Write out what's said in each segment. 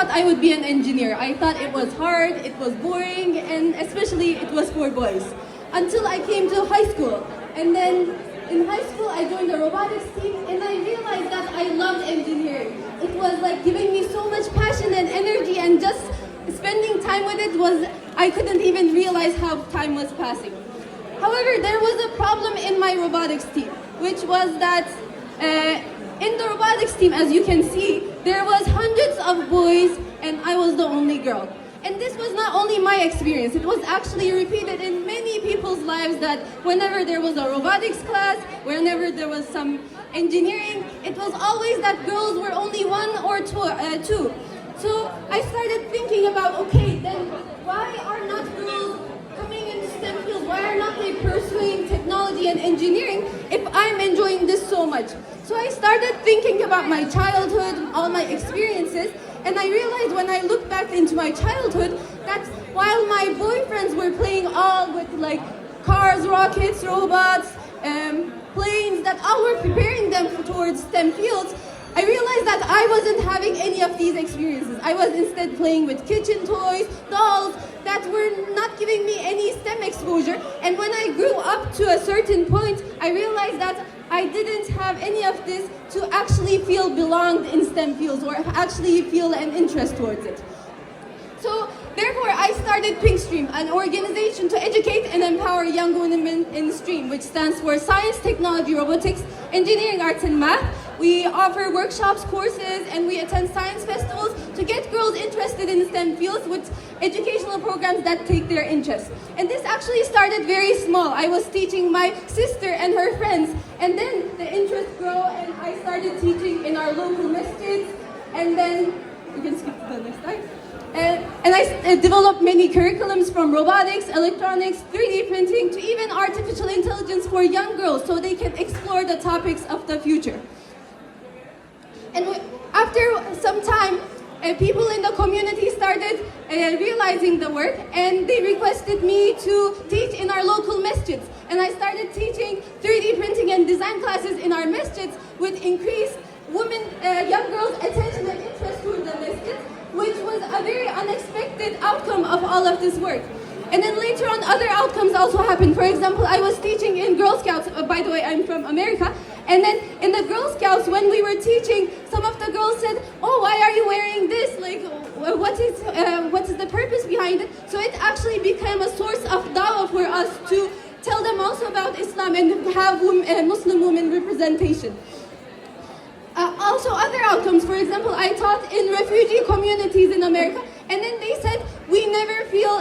thought I would be an engineer. I thought it was hard, it was boring, and especially it was for boys. Until I came to high school. And then in high school, I joined the robotics team, and I realized that I loved engineering. It was like giving me so much passion and energy, and just spending time with it was, I couldn't even realize how time was passing. However, there was a problem in my robotics team, which was that in the robotics team, as you can see, there was hundreds of boys, and I was the only girl. And this was not only my experience, it was actually repeated in many people's lives, that whenever there was a robotics class, whenever there was some engineering, it was always that girls were only one or two. So I started thinking about, okay, then why are not girls coming into STEM fields? Why are not they pursuing technology and engineering if I'm enjoying this so much? So I started thinking about my childhood, all my experiences, and I realized when I looked back into my childhood that while my boyfriends were playing all with like cars, rockets, robots, planes, that all were preparing them towards STEM fields, I realized that I wasn't having any of these experiences. I was instead playing with kitchen toys, dolls, that were not giving me any STEM exposure. And when I grew up to a certain point, I realized that I didn't have any of this to actually feel belonged in STEM fields or actually feel an interest towards it. So therefore, I started Pink Stream, an organization to educate and empower young women in STEAM, which stands for Science, Technology, Robotics, Engineering, Arts, and Math. We offer workshops, courses, and we attend science festivals to get girls interested in STEM fields with educational programs that take their interest. And this actually started very small. I was teaching my sister and her friends, and then the interest grew, and I started teaching in our local masjids, and then, you can skip to the next slide. And I developed many curriculums from robotics, electronics, 3D printing, to even artificial intelligence for young girls so they can explore the topics of the future. And after some time, people in the community started realizing the work, and they requested me to teach in our local masjids. And I started teaching 3D printing and design classes in our masjids, with increased young girls' attention and interest toward the masjids, which was a very unexpected outcome of all of this work. And then later on, other outcomes also happened. For example, I was teaching in Girl Scouts. By the way, I'm from America. And then in the Girl Scouts, when we were teaching, some of the girls said, "Oh, why are you wearing this? Like, what is the purpose behind it?" So it actually became a source of dawah for us to tell them also about Islam and have Muslim women representation. Also other outcomes, for example, I taught in refugee communities in America, and then they said we never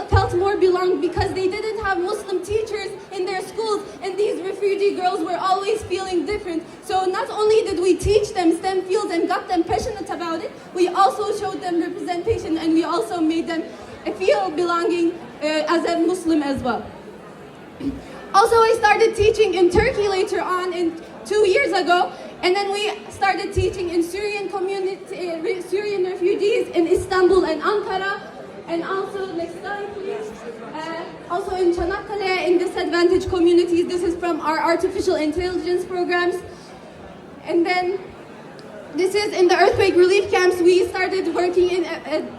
felt more belonged because they didn't have Muslim teachers in their schools, and these refugee girls were always feeling different. So not only did we teach them STEM fields and got them passionate about it, we also showed them representation, and we also made them feel belonging as a Muslim as well. Also, I started teaching in Turkey later on, 2 years ago, and then we started teaching in Syrian community, Syrian refugees in Istanbul and Ankara, and also, next slide please, also in Çanakkale, in disadvantaged communities. This is from our artificial intelligence programs. And then this is in the earthquake relief camps. We started working in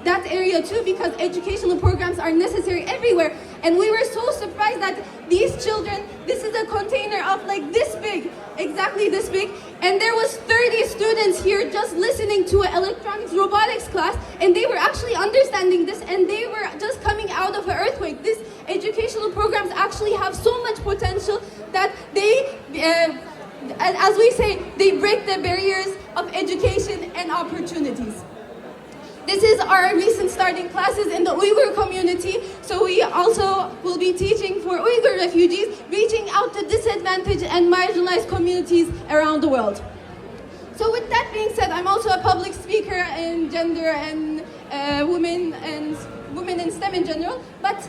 that area too, because educational programs are necessary everywhere. And we were so surprised that these children, this is a container of like this big, exactly this big, and there was 30 students here just listening to an electronics robotics class, and they were actually understanding this, and they were just coming out of an earthquake. These educational programs actually have so much potential that they, as we say, they break the barriers of education and opportunities. This is our recent starting classes in the Uyghur community. So we also will be teaching for Uyghur refugees, reaching out to disadvantaged and marginalized communities around the world. So with that being said, I'm also a public speaker in gender and women in STEM in general. But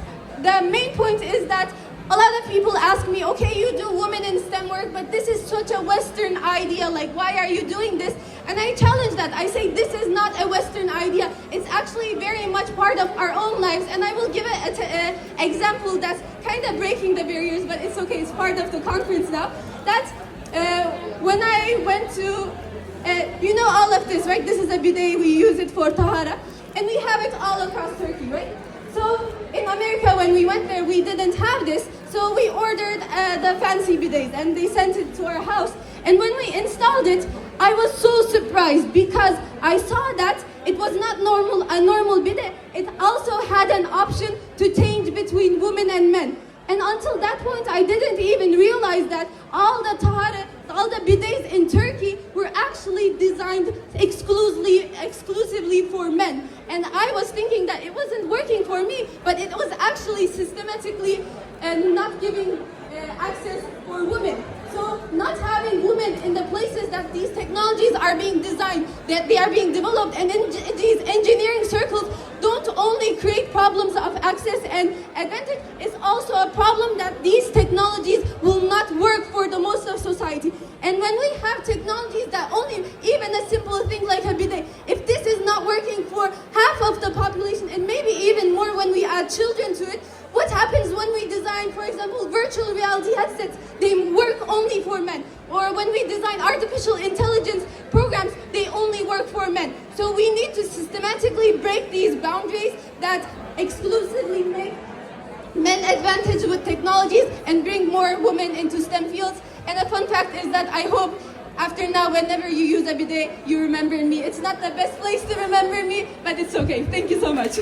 the main point is that a lot of people ask me, okay, you do women in STEM work, but this is such a Western idea, like why are you doing this? And I challenge that. I say this is not a Western idea. It's actually very much part of our own lives. And I will give an example that's kind of breaking the barriers, but it's okay, it's part of the conference now. That when I went to, you know all of this, right? This is a bidet, we use it for tahara. And we when we went there, we didn't have this, so we ordered the fancy bidets, and they sent it to our house. And when we installed it, I was so surprised because I saw that it was not a normal bidet. It also had an option to change between women and men. And until that point, I didn't even realize that all the bidets in Turkey were actually designed exclusively for men. And I was thinking that it wasn't working for me, but it was actually systematically not giving access for women. So not having women in the places that these technologies are being designed, that they are being developed, and in these engineering circles don't only create problems of access and advantage, it's also a problem that these technologies will not work for the most of society. And when we have technologies that only, even a simple thing like a bidet, if this is not working for half of the population, and maybe even more when we add children to it, what happens when we design, for example, virtual reality headsets? They work only for men. Or when we design artificial intelligence programs, they only work for men. So we need to systematically break these boundaries that exclusively make men advantage with technologies and bring more women into STEM fields. And a fun fact is that I hope after now, whenever you use a bidet, you remember me. It's not the best place to remember me, but it's okay. Thank you so much.